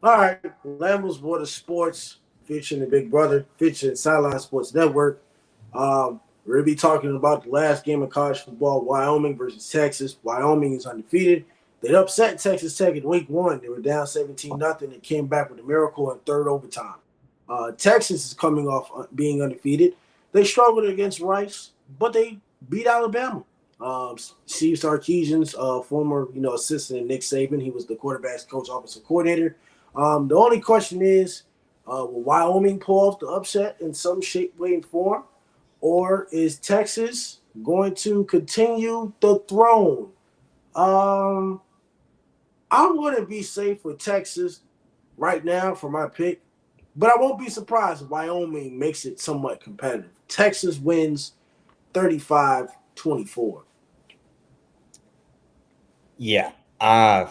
All right, LAMBO'S Sports, featuring the Big Brother, featuring Sideline Sports Network. We're going to be talking about the last game of college football, Wyoming versus Texas. Wyoming is undefeated. They upset Texas Tech in week one. They were down 17-0. They came back with a miracle in third overtime. Texas is coming off being undefeated. They struggled against Rice, but they beat Alabama. Steve Sarkisian's former, assistant Nick Saban. He was the quarterback's coach, offensive coordinator. The only question is, will Wyoming pull off the upset in some shape, way, and form? Or is Texas going to continue the throne? Um, I'm going to be safe with Texas right now for my pick, but I won't be surprised if Wyoming makes it somewhat competitive. Texas wins 35-24. Yeah. I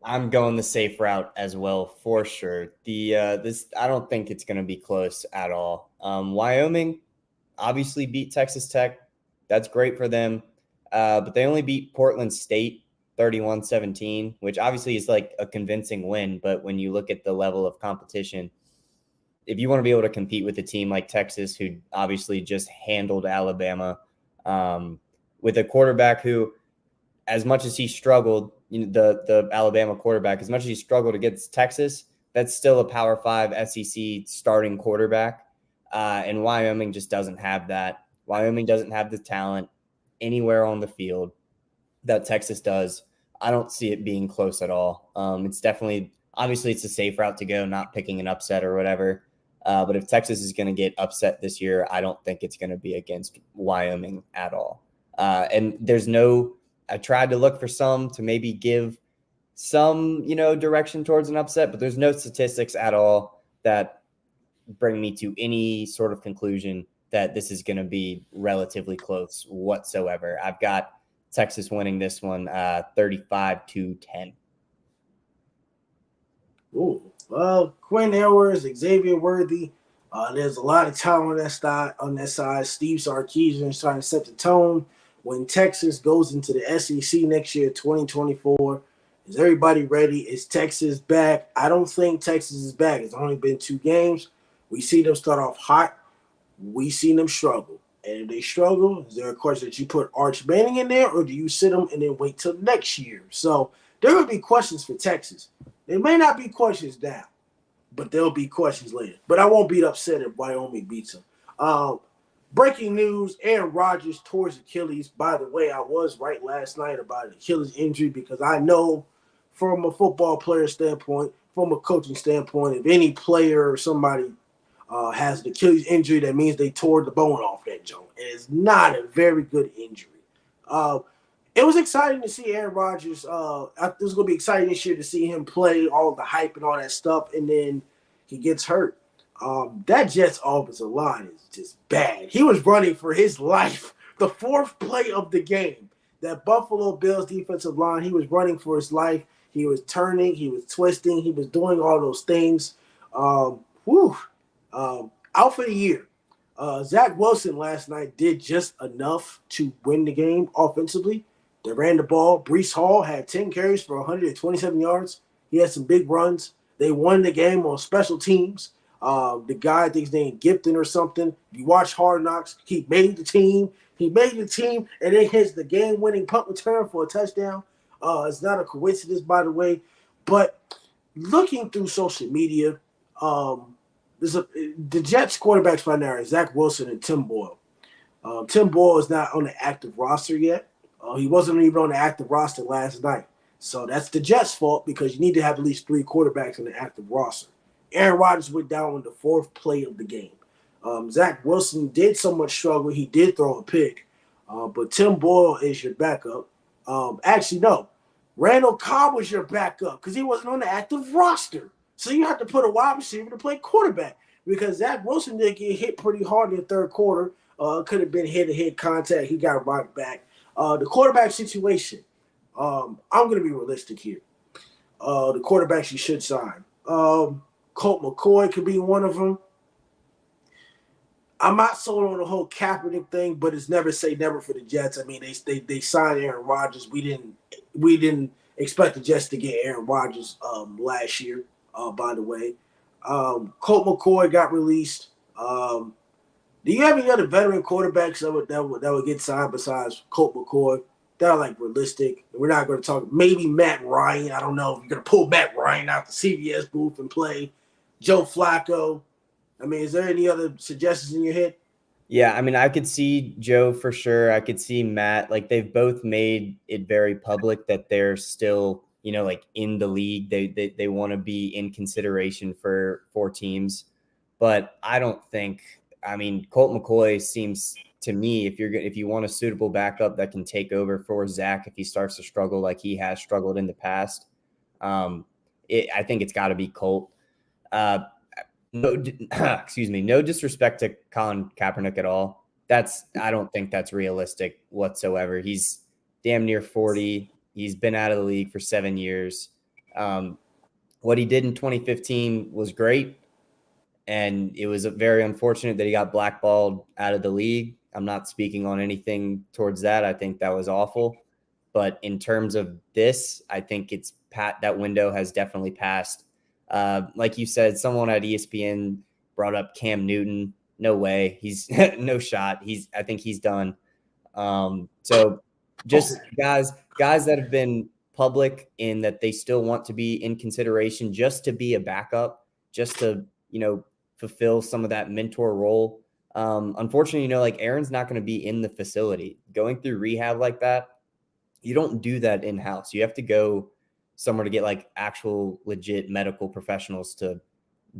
I'm going the safe route as well for sure. This I don't think it's going to be close at all. Wyoming obviously beat Texas Tech. That's great for them. But they only beat Portland State 31-17, which obviously is like a convincing win. But when you look at the level of competition, if you want to be able to compete with a team like Texas, who obviously just handled Alabama, with a quarterback who, as much as he struggled, the Alabama quarterback, as much as he struggled against Texas, that's still a Power 5 SEC starting quarterback. And Wyoming just doesn't have that. Wyoming doesn't have the talent anywhere on the field that Texas does. I don't see it being close at all. It's definitely, obviously, it's a safe route to go, not picking an upset or whatever. But if Texas is going to get upset this year, I don't think it's going to be against Wyoming at all. And I tried to look for some to maybe give some, direction towards an upset, but there's no statistics at all that bring me to any sort of conclusion that this is going to be relatively close whatsoever. I've got Texas winning this one 35-10. Ooh. Well, Quinn Ewers, Xavier Worthy. There's a lot of talent on that side. Steve Sarkisian is trying to set the tone. When Texas goes into the SEC next year, 2024, is everybody ready? Is Texas back? I don't think Texas is back. It's only been 2 games. We see them start off hot. We see them struggle. And if they struggle, is there a question that you put Arch Manning in there, or do you sit them and then wait till next year? So there will be questions for Texas. There may not be questions now, but there'll be questions later. But I won't be upset if Wyoming beats them. Breaking news, Aaron Rodgers tore his Achilles. By the way, I was right last night about an Achilles injury because I know from a football player standpoint, from a coaching standpoint, if any player or somebody has an Achilles injury, that means they tore the bone off that joint. And it's not a very good injury. It was exciting to see Aaron Rodgers. It was going to be exciting this year to see him play, all the hype and all that stuff, and then he gets hurt. That Jets offensive line is just bad. He was running for his life. The 4th play of the game, that Buffalo Bills defensive line, he was running for his life. He was turning, he was twisting, he was doing all those things. Out for the year. Zach Wilson last night did just enough to win the game offensively. They ran the ball. Breece Hall had 10 carries for 127 yards. He had some big runs. They won the game on special teams. The guy, I think his name Gipton or something. If you watch Hard Knocks, he made the team. And then hits the game-winning punt return for a touchdown. It's not a coincidence, by the way. But looking through social media, the Jets quarterbacks right now are Zach Wilson and Tim Boyle. Tim Boyle is not on the active roster yet. He wasn't even on the active roster last night. So that's the Jets' fault because you need to have at least 3 quarterbacks on the active roster. Aaron Rodgers went down on the 4th play of the game. Zach Wilson did somewhat struggle. He did throw a pick. But Tim Boyle is your backup. Actually, no. Randall Cobb was your backup because he wasn't on the active roster. So you have to put a wide receiver to play quarterback because Zach Wilson did get hit pretty hard in the 3rd quarter. Could have been head-to-head contact. He got right back. The quarterback situation, I'm going to be realistic here. The quarterbacks you should sign. Colt McCoy could be one of them. I'm not sold on the whole Kaepernick thing, but it's never say never for the Jets. I mean, they signed Aaron Rodgers. We didn't expect the Jets to get Aaron Rodgers last year. By the way, Colt McCoy got released. Do you have any other veteran quarterbacks that would get signed besides Colt McCoy? That are like realistic. We're not going to talk. Maybe Matt Ryan. I don't know if you're going to pull Matt Ryan out the CVS booth and play Joe Flacco. I mean, is there any other suggestions in your head? Yeah, I mean, I could see Joe for sure. I could see Matt. Like they've both made it very public that they're still, like in the league. They want to be in consideration for teams. But I don't think. I mean, Colt McCoy seems to me if you want a suitable backup that can take over for Zach if he starts to struggle like he has struggled in the past. I think it's got to be Colt. No, excuse me. No disrespect to Colin Kaepernick at all. I don't think that's realistic whatsoever. He's damn near 40. He's been out of the league for 7 years. What he did in 2015 was great. And it was very unfortunate that he got blackballed out of the league. I'm not speaking on anything towards that. I think that was awful. But in terms of this, I think that window has definitely passed. Like you said, someone at ESPN brought up Cam Newton. No way. He's no shot. I think he's done. So just guys that have been public in that they still want to be in consideration just to be a backup, just to, fulfill some of that mentor role. Unfortunately, like Aaron's not going to be in the facility going through rehab like that. You don't do that in-house. You have to go somewhere to get like actual legit medical professionals to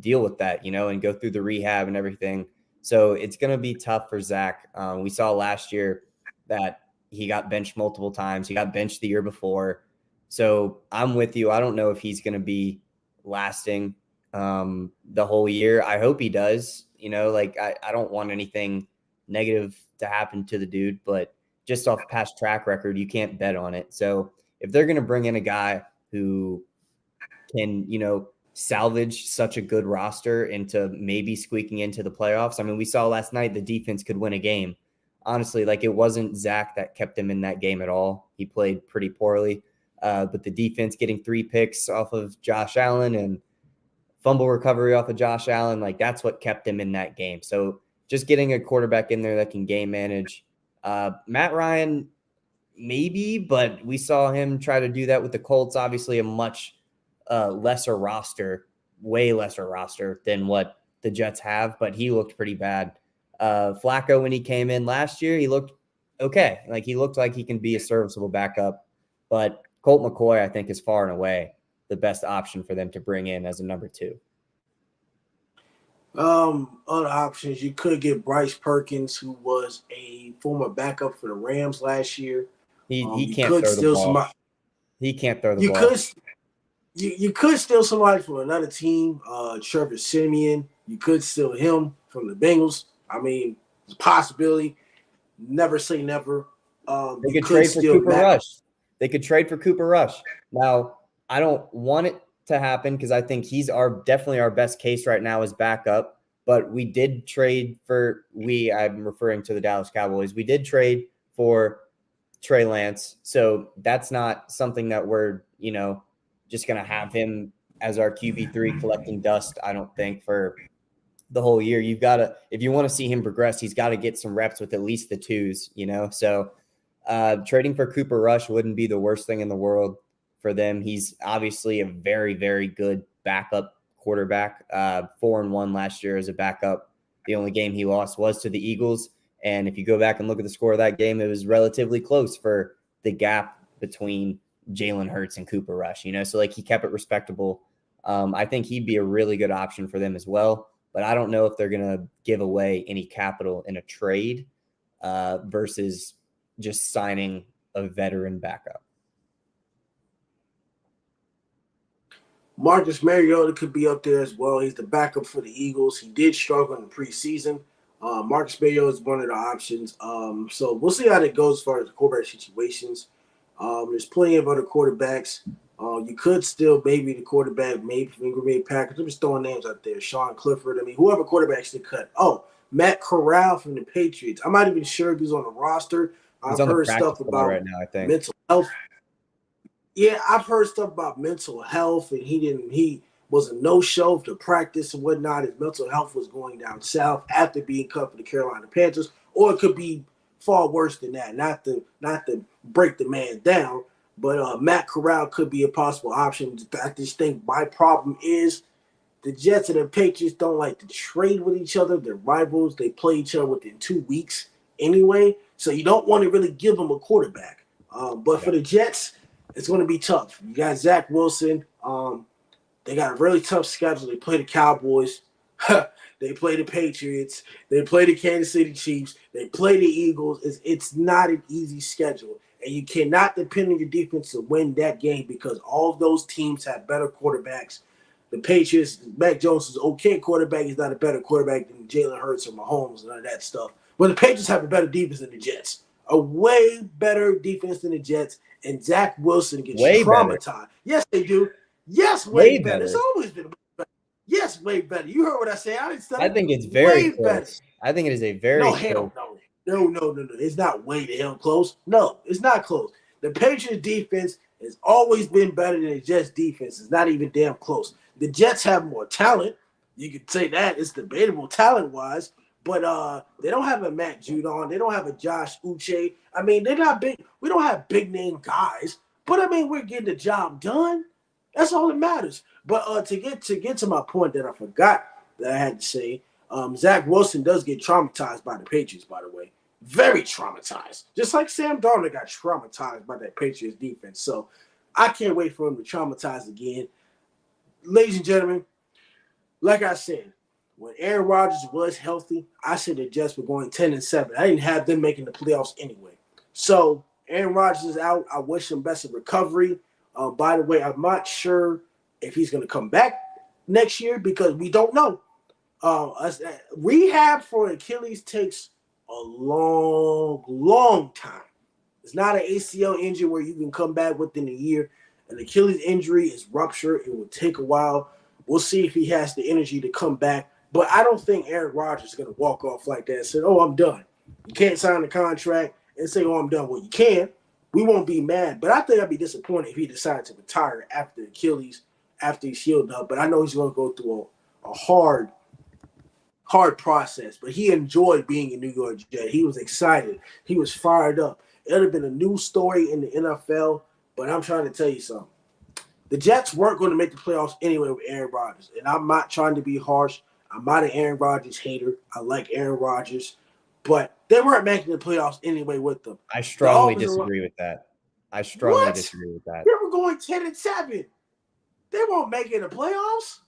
deal with that, and go through the rehab and everything. So it's going to be tough for Zach. We saw last year that he got benched multiple times. He got benched the year before. So I'm with you. I don't know if he's going to be lasting the whole year. I hope he does. I don't want anything negative to happen to the dude, but just off past track record, you can't bet on it. So if they're going to bring in a guy who can, salvage such a good roster into maybe squeaking into the playoffs. I mean, we saw last night the defense could win a game. Honestly, it wasn't Zach that kept him in that game at all. He played pretty poorly. But the defense getting 3 picks off of Josh Allen and fumble recovery off of Josh Allen, that's what kept him in that game. So just getting a quarterback in there that can game manage. Matt Ryan, maybe, but we saw him try to do that with the Colts. Obviously, a much lesser roster, way lesser roster than what the Jets have, but he looked pretty bad. Flacco, when he came in last year, he looked okay. He looked like he can be a serviceable backup, but Colt McCoy, I think, is far and away the best option for them to bring in as a number 2. Other options, you could get Bryce Perkins, who was a former backup for the Rams last year. He can't throw the ball. He can't throw the ball. You could steal somebody from another team. Trevor Siemian, you could steal him from the Bengals. I mean, it's a possibility. Never say never. They could trade for Cooper Rush. They could trade for Cooper Rush. Now, I don't want it to happen because I think he's definitely our best case right now as backup. But we did trade I'm referring to the Dallas Cowboys. We did trade for Trey Lance. So that's not something that we're, just going to have him as our QB3 collecting dust, I don't think, for the whole year. You've got to, if you want to see him progress, he's got to get some reps with at least the 2s, So trading for Cooper Rush wouldn't be the worst thing in the world for them. He's obviously a very, very good backup quarterback. 4-1 last year as a backup. The only game he lost was to the Eagles. And if you go back and look at the score of that game, it was relatively close for the gap between Jalen Hurts and Cooper Rush, So he kept it respectable. I think he'd be a really good option for them as well. But I don't know if they're going to give away any capital in a trade versus just signing a veteran backup. Marcus Mariota could be up there as well. He's the backup for the Eagles. He did struggle in the preseason. Marcus Mariota is one of the options. So we'll see how that goes as far as the quarterback situations. There's plenty of other quarterbacks. You could still maybe the quarterback, maybe from Green Bay Packers. I'm just throwing names out there. Sean Clifford. I mean, whoever quarterbacks they cut. Oh, Matt Corral from the Patriots. I'm not even sure if he's on the roster. He's I've on the heard practice stuff squad about right now, I think. mental health. Yeah, I've heard stuff about mental health, and he was a no-show to practice and whatnot. His mental health was going down south after being cut for the Carolina Panthers, or it could be far worse than that. Not to break the man down, but Matt Corral could be a possible option. I just think my problem is the Jets and the Patriots don't like to trade with each other. They're rivals. They play each other within 2 weeks anyway, so you don't want to really give them a quarterback. But for the Jets, it's going to be tough. You got Zach Wilson. They got a really tough schedule. They play the Cowboys. They play the Patriots. They play the Kansas City Chiefs. They play the Eagles. It's not an easy schedule. And you cannot depend on your defense to win that game because all of those teams have better quarterbacks. The Patriots, Mac Jones is an okay quarterback. He's not a better quarterback than Jalen Hurts or Mahomes and all that stuff. But the Patriots have a better defense than the Jets. A way better defense than the Jets. And Zach Wilson gets traumatized. Better. Yes, they do. Yes, way better. It's always been better. Yes, way better. You heard what I said. I think it's very close. Better. I think it is a very hell no. It's not way the hell close. No, it's not close. The Patriots defense has always been better than the Jets defense. It's not even damn close. The Jets have more talent. You could say that. It's debatable talent-wise. But they don't have a Matt Judon. They don't have a Josh Uche. I mean, they're not big. We don't have big-name guys. But, I mean, we're getting the job done. That's all that matters. But to get to my point that I forgot that I had to say, Zach Wilson does get traumatized by the Patriots, by the way. Very traumatized. Just like Sam Darnold got traumatized by that Patriots defense. So I can't wait for him to traumatize again. Ladies and gentlemen, like I said, when Aaron Rodgers was healthy, I said the Jets were going 10-7. I didn't have them making the playoffs anyway. So Aaron Rodgers is out. I wish him best of recovery. By the way, I'm not sure if he's going to come back next year because we don't know. Rehab for Achilles takes a long time. It's not an ACL injury where you can come back within a year. An Achilles injury is ruptured. It will take a while. We'll see if he has the energy to come back. But I don't think Aaron Rodgers is going to walk off like that and say, oh, I'm done. You can't sign the contract and say, oh, I'm done. Well, you can. We won't be mad. But I think I'd be disappointed if he decided to retire after Achilles, after he's healed up. But I know he's going to go through a hard process. But he enjoyed being a New York Jet. He was excited. He was fired up. It would have been a new story in the NFL. But I'm trying to tell you something. The Jets weren't going to make the playoffs anyway with Aaron Rodgers. And I'm not trying to be harsh. I'm not an Aaron Rodgers hater. I like Aaron Rodgers. But they weren't making the playoffs anyway with them. I strongly disagree with that. I strongly disagree with that. They were going 10-7. They won't make it the playoffs.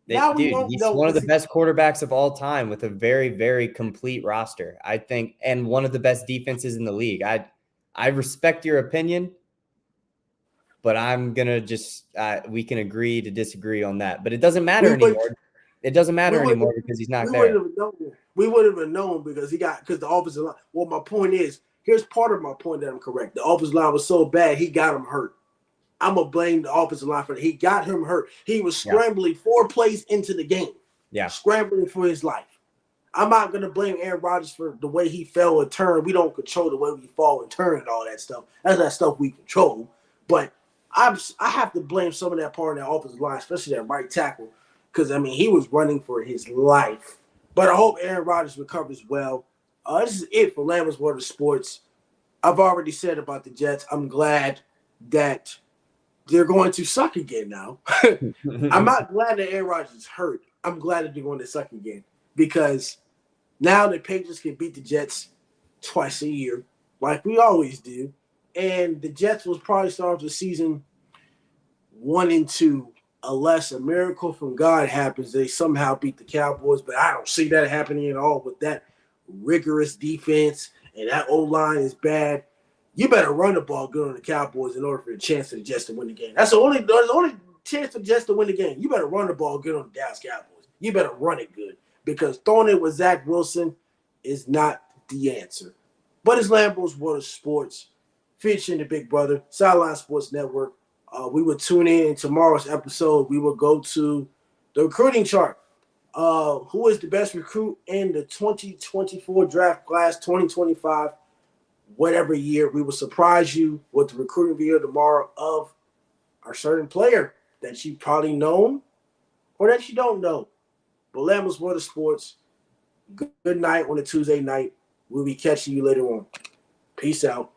He's one of the best quarterbacks of all time with a very, very complete roster, I think, and one of the best defenses in the league. I respect your opinion, but I'm going to just we can agree to disagree on that. But it doesn't matter anymore. It doesn't matter anymore because he's not there. We wouldn't have known because the offensive line. Well, my point is, here's part of my point that I'm correct. The offensive line was so bad, he got him hurt. I'm going to blame the offensive line for that. He got him hurt. He was scrambling 4 plays into the game. Yeah. Scrambling for his life. I'm not going to blame Aaron Rodgers for the way he fell and turned. We don't control the way we fall and turn and all that stuff. That's not stuff we control. But I have to blame some of that part of that offensive line, especially that right tackle, because, I mean, he was running for his life. But I hope Aaron Rodgers recovers well. This is it for LAMBO'S World of Sports. I've already said about the Jets. I'm glad that they're going to suck again now. I'm not glad that Aaron Rodgers is hurt. I'm glad that they're going to suck again because now the Patriots can beat the Jets twice a year like we always do. And the Jets will probably start the season 1-2 unless a miracle from God happens. They somehow beat the Cowboys, but I don't see that happening at all with that rigorous defense and that O-line is bad. You better run the ball good on the Cowboys in order for the chance for the Jets to win the game. That's the only chance for the Jets to win the game. You better run the ball good on the Dallas Cowboys. You better run it good because throwing it with Zach Wilson is not the answer. But it's LAMBO'S World of Sports, featuring the Big Brother, Sideline Sports Network. We will tune in tomorrow's episode. We will go to the recruiting chart. Who is the best recruit in the 2024 draft class, 2025, whatever year? We will surprise you with the recruiting video tomorrow of a certain player that you probably known or that you don't know. But Lambos World of Sports, good night on a Tuesday night. We'll be catching you later on. Peace out.